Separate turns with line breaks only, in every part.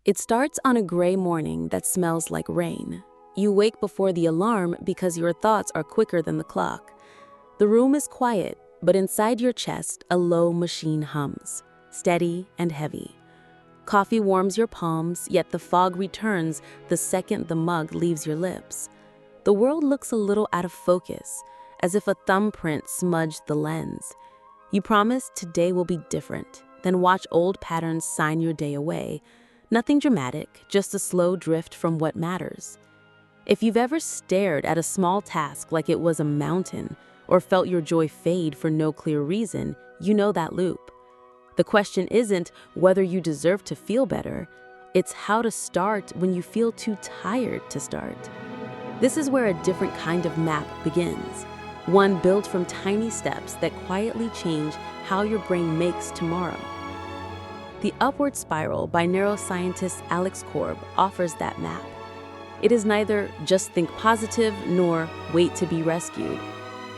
It starts on a gray morning that smells like rain. You wake before the alarm because your thoughts are quicker than the clock. The room is quiet, but inside your chest, a low machine hums, steady and heavy. Coffee warms your palms, yet the fog returns the second the mug leaves your lips. The world looks a little out of focus, as if a thumbprint smudged the lens. You promise today will be different, then watch old patterns sign your day away. Nothing dramatic, just a slow drift from what matters. If you've ever stared at a small task like it was a mountain, or felt your joy fade for no clear reason, you know that loop. The question isn't whether you deserve to feel better, it's how to start when you feel too tired to start. This is where a different kind of map begins, one built from tiny steps that quietly change how your brain makes tomorrow. The Upward Spiral by neuroscientist Alex Korb offers that map. It is neither just think positive nor wait to be rescued.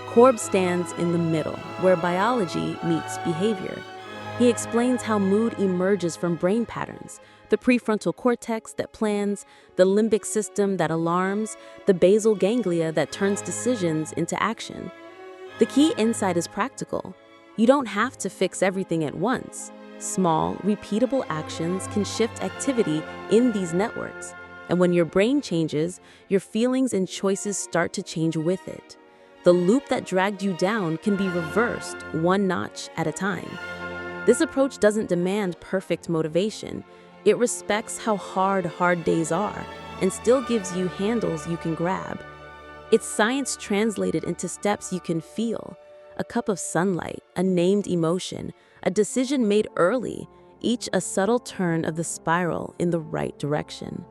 Korb stands in the middle, where biology meets behavior. He explains how mood emerges from brain patterns, the prefrontal cortex that plans, the limbic system that alarms, the basal ganglia that turns decisions into action. The key insight is practical. You don't have to fix everything at once. Small, repeatable actions can shift activity in these networks. And when your brain changes, your feelings and choices start to change with it. The loop that dragged you down can be reversed one notch at a time. This approach doesn't demand perfect motivation. It respects how hard days are and still gives you handles you can grab. It's science translated into steps you can feel. A cup of sunlight, a named emotion, a decision made early, each a subtle turn of the spiral in the right direction.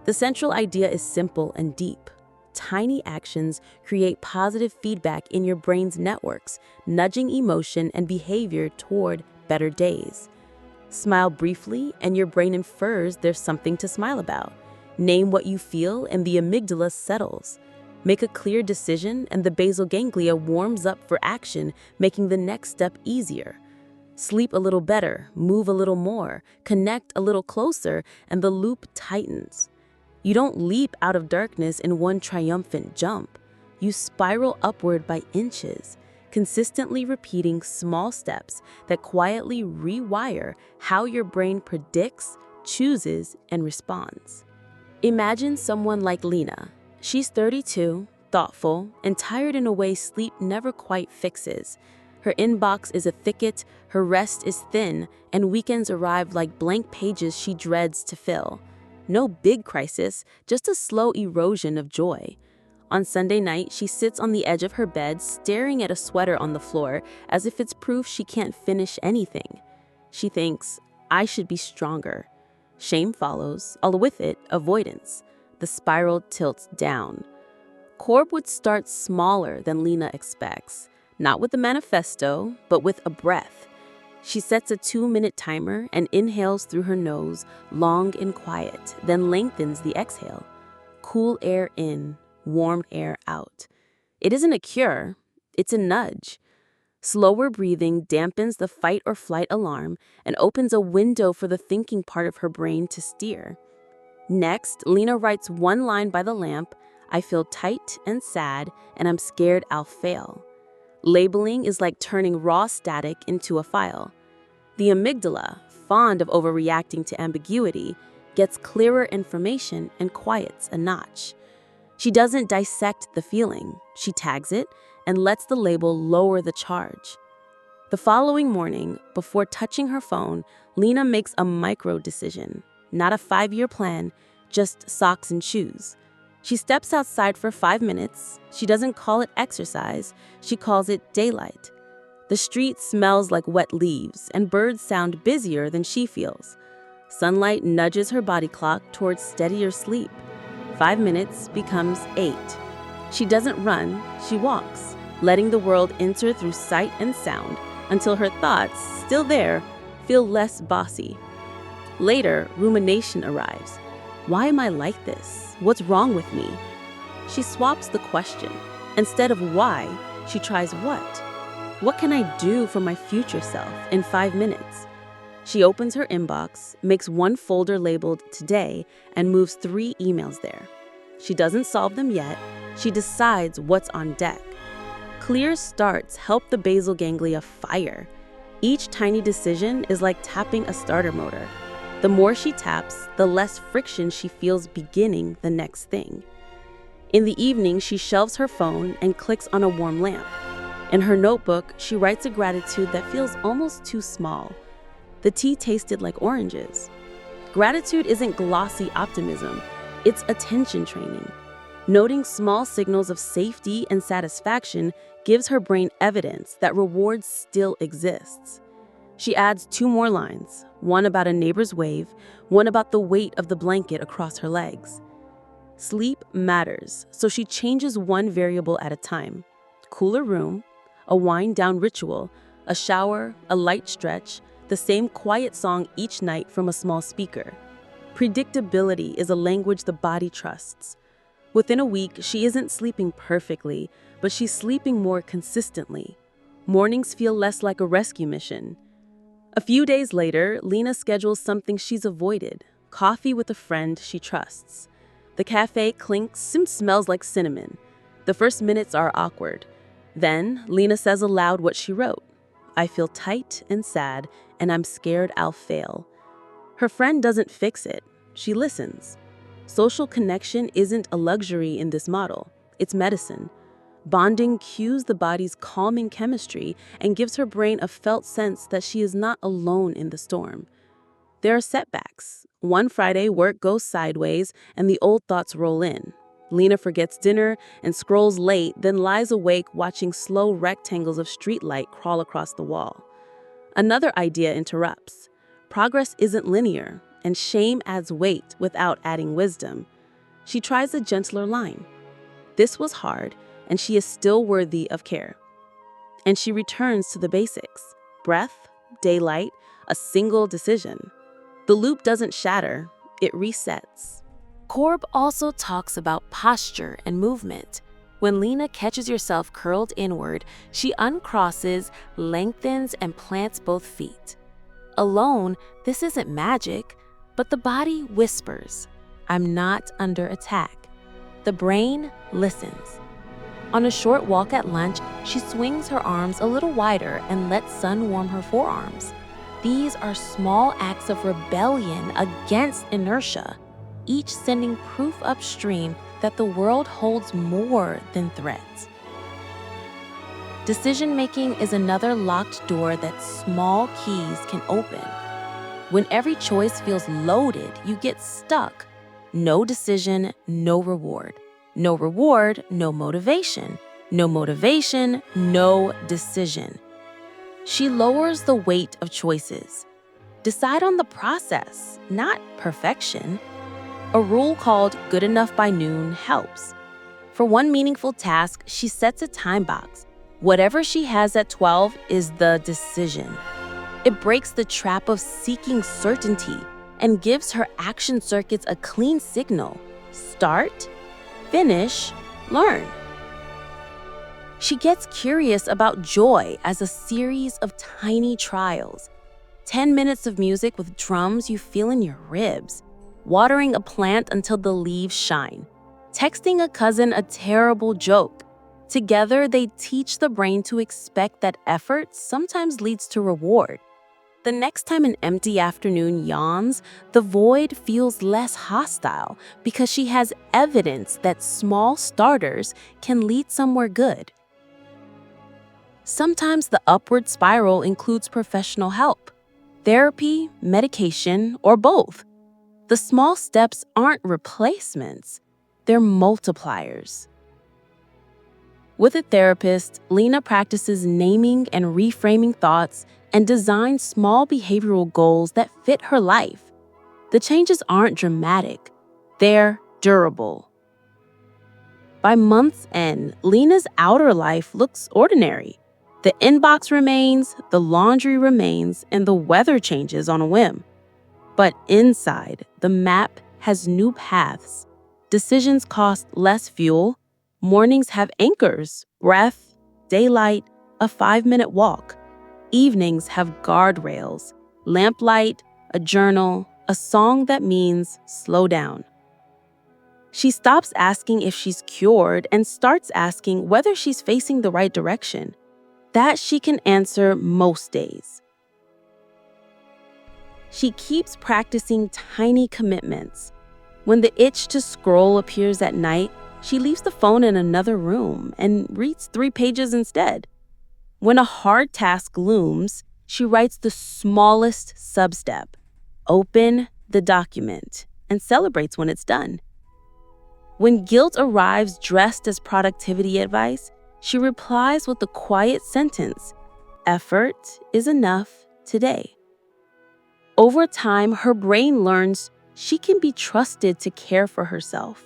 The central idea is simple and deep. Tiny actions create positive feedback in your brain's networks, nudging emotion and behavior toward better days. Smile briefly, and your brain infers there's something to smile about. Name what you feel, and the amygdala settles. Make a clear decision, and the basal ganglia warms up for action, making the next step easier. Sleep a little better, move a little more, connect a little closer, and the loop tightens. You don't leap out of darkness in one triumphant jump. You spiral upward by inches, consistently repeating small steps that quietly rewire how your brain predicts, chooses, and responds. Imagine someone like Lina. She's 32, thoughtful, and tired in a way sleep never quite fixes. Her inbox is a thicket, her rest is thin, and weekends arrive like blank pages she dreads to fill. No big crisis, just a slow erosion of joy. On Sunday night, she sits on the edge of her bed, staring at a sweater on the floor, as if it's proof she can't finish anything. She thinks, I should be stronger. Shame follows, all with it, avoidance. The spiral tilts down. Korb would start smaller than Lina expects, not with a manifesto, but with a breath. She sets a 2-minute timer and inhales through her nose, long and quiet, then lengthens the exhale. Cool air in, warm air out. It isn't a cure, it's a nudge. Slower breathing dampens the fight or flight alarm and opens a window for the thinking part of her brain to steer. Next, Lina writes one line by the lamp, I feel tight and sad, and I'm scared I'll fail. Labeling is like turning raw static into a file. The amygdala, fond of overreacting to ambiguity, gets clearer information and quiets a notch. She doesn't dissect the feeling, she tags it and lets the label lower the charge. The following morning, before touching her phone, Lina makes a micro decision, not a 5-year plan, just socks and shoes. She steps outside for 5 minutes. She doesn't call it exercise, she calls it daylight. The street smells like wet leaves, and birds sound busier than she feels. Sunlight nudges her body clock towards steadier sleep. 5 minutes becomes 8. She doesn't run, she walks, letting the world enter through sight and sound until her thoughts, still there, feel less bossy. Later, rumination arrives. Why am I like this? What's wrong with me? She swaps the question. Instead of why, she tries what. What can I do for my future self in 5 minutes? She opens her inbox, makes one folder labeled Today, and moves 3 emails there. She doesn't solve them yet. She decides what's on deck. Clear starts help the basal ganglia fire. Each tiny decision is like tapping a starter motor. The more she taps, the less friction she feels beginning the next thing. In the evening, she shelves her phone and clicks on a warm lamp. In her notebook, she writes a gratitude that feels almost too small. The tea tasted like oranges. Gratitude isn't glossy optimism, it's attention training. Noting small signals of safety and satisfaction gives her brain evidence that reward still exists. She adds 2 more lines, one about a neighbor's wave, one about the weight of the blanket across her legs. Sleep matters, so she changes one variable at a time. Cooler room, a wind-down ritual, a shower, a light stretch, the same quiet song each night from a small speaker. Predictability is a language the body trusts. Within a week, she isn't sleeping perfectly, but she's sleeping more consistently. Mornings feel less like a rescue mission. A few days later, Lina schedules something she's avoided, coffee with a friend she trusts. The cafe clinks and smells like cinnamon. The first minutes are awkward. Then, Lina says aloud what she wrote. I feel tight and sad, and I'm scared I'll fail. Her friend doesn't fix it. She listens. Social connection isn't a luxury in this model. It's medicine. Bonding cues the body's calming chemistry and gives her brain a felt sense that she is not alone in the storm. There are setbacks. One Friday, work goes sideways and the old thoughts roll in. Lina forgets dinner and scrolls late, then lies awake watching slow rectangles of streetlight crawl across the wall. Another idea interrupts. Progress isn't linear, and shame adds weight without adding wisdom. She tries a gentler line. This was hard, and she is still worthy of care. And she returns to the basics: breath, daylight, a single decision. The loop doesn't shatter, it resets. Korb also talks about posture and movement. When Lina catches herself curled inward, she uncrosses, lengthens, and plants both feet. Alone, this isn't magic, but the body whispers, I'm not under attack. The brain listens. On a short walk at lunch, she swings her arms a little wider and lets sun warm her forearms. These are small acts of rebellion against inertia, each sending proof upstream that the world holds more than threats. Decision-making is another locked door that small keys can open. When every choice feels loaded, you get stuck. No decision, no reward. No reward, no motivation. No motivation, no decision. She lowers the weight of choices. Decide on the process, not perfection. A rule called good enough by noon helps. For one meaningful task, she sets a time box. Whatever she has at 12 is the decision. It breaks the trap of seeking certainty and gives her action circuits a clean signal. Start, finish, learn. She gets curious about joy as a series of tiny trials. 10 minutes of music with drums you feel in your ribs. Watering a plant until the leaves shine. Texting a cousin a terrible joke. Together, they teach the brain to expect that effort sometimes leads to reward. The next time an empty afternoon yawns, the void feels less hostile because she has evidence that small starters can lead somewhere good. Sometimes the upward spiral includes professional help, therapy, medication, or both. The small steps aren't replacements, they're multipliers. With a therapist, Lina practices naming and reframing thoughts and designs small behavioral goals that fit her life. The changes aren't dramatic, they're durable. By month's end, Lina's outer life looks ordinary. The inbox remains, the laundry remains, and the weather changes on a whim. But inside, the map has new paths. Decisions cost less fuel. Mornings have anchors, breath, daylight, a 5-minute walk. Evenings have guardrails, lamplight, a journal, a song that means slow down. She stops asking if she's cured and starts asking whether she's facing the right direction. That she can answer most days. She keeps practicing tiny commitments. When the itch to scroll appears at night, she leaves the phone in another room and reads 3 pages instead. When a hard task looms, she writes the smallest sub-step, open the document, and celebrates when it's done. When guilt arrives dressed as productivity advice, she replies with the quiet sentence, "Effort is enough today." Over time, her brain learns she can be trusted to care for herself.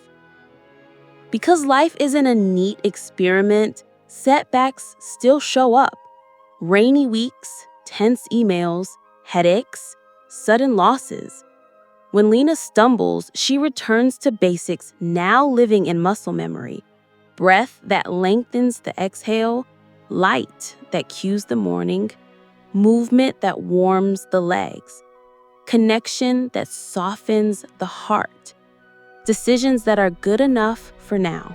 Because life isn't a neat experiment, setbacks still show up. Rainy weeks, tense emails, headaches, sudden losses. When Lina stumbles, she returns to basics now living in muscle memory. Breath that lengthens the exhale, light that cues the morning, movement that warms the legs, connection that softens the heart, decisions that are good enough for now.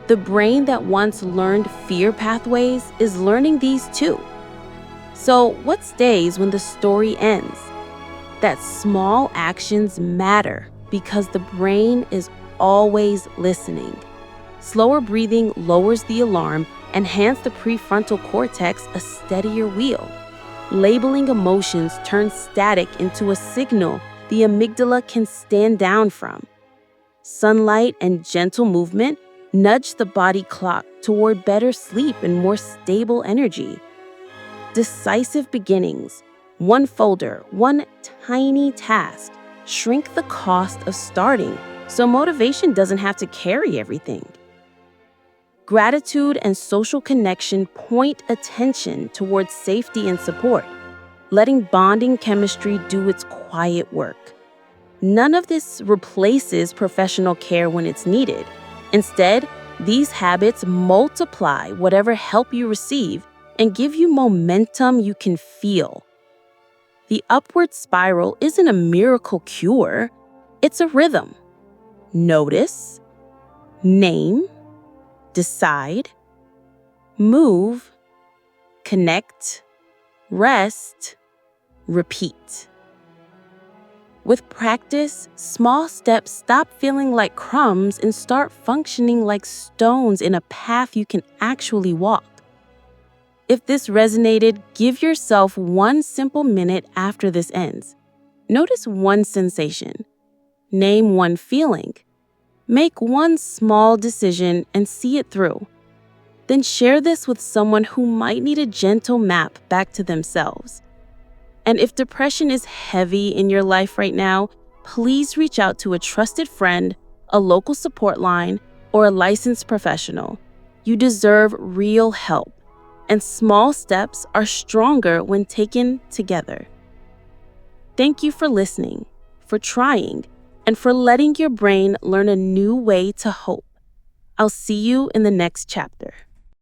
The brain that once learned fear pathways is learning these too. So what stays when the story ends? That small actions matter because the brain is always listening. Slower breathing lowers the alarm and hands the prefrontal cortex a steadier wheel. Labeling emotions turns static into a signal the amygdala can stand down from. Sunlight and gentle movement nudge the body clock toward better sleep and more stable energy. Decisive beginnings, one folder, one tiny task, shrink the cost of starting so motivation doesn't have to carry everything. Gratitude and social connection point attention towards safety and support, letting bonding chemistry do its quiet work. None of this replaces professional care when it's needed. Instead, these habits multiply whatever help you receive and give you momentum you can feel. The upward spiral isn't a miracle cure, it's a rhythm. Notice, name, decide, move, connect, rest, repeat. With practice, small steps stop feeling like crumbs and start functioning like stones in a path you can actually walk. If this resonated, give yourself one simple minute after this ends. Notice one sensation. Name one feeling. Make one small decision and see it through. Then share this with someone who might need a gentle map back to themselves. And if depression is heavy in your life right now, please reach out to a trusted friend, a local support line, or a licensed professional. You deserve real help, and small steps are stronger when taken together. Thank you for listening, for trying, and for letting your brain learn a new way to hope. I'll see you in the next chapter.